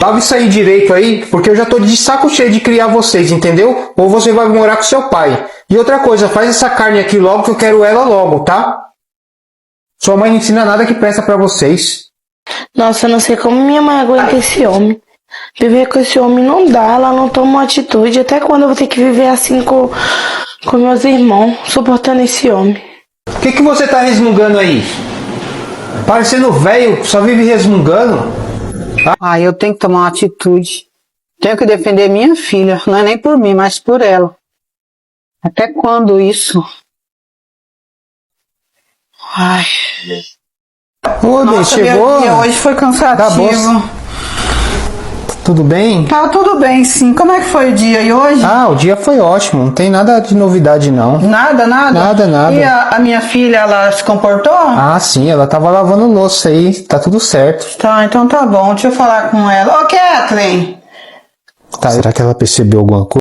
Lava isso aí direito aí, porque eu já tô de saco cheio de criar vocês, entendeu? Ou você vai morar com seu pai. E outra coisa, faz essa carne aqui logo que eu quero ela logo, tá? Sua mãe não ensina nada que presta pra vocês. Nossa, eu não sei como minha mãe aguenta esse homem. Viver com esse homem não dá, ela não toma uma atitude. Até quando eu vou ter que viver assim com meus irmãos, suportando esse homem? O que você tá resmungando aí? Parecendo velho, só vive resmungando. Ah, eu tenho que tomar uma atitude. Tenho que defender minha filha. Não é nem por mim, mas por ela. Até quando isso? Ai. Ô, bem, Nossa, chegou? meu dia hoje foi Da cansativo. bolsa. Tudo bem? Tá tudo bem, sim. Como é que foi o dia e hoje? Ah, o dia foi ótimo. Não tem nada de novidade, não. Nada? Nada. E a minha filha, ela se comportou? Ah, sim, ela tava lavando louça aí. Tá tudo certo. Tá, então tá bom. Deixa eu falar com ela. Ô, Kathleen! Tá, será que ela percebeu alguma coisa?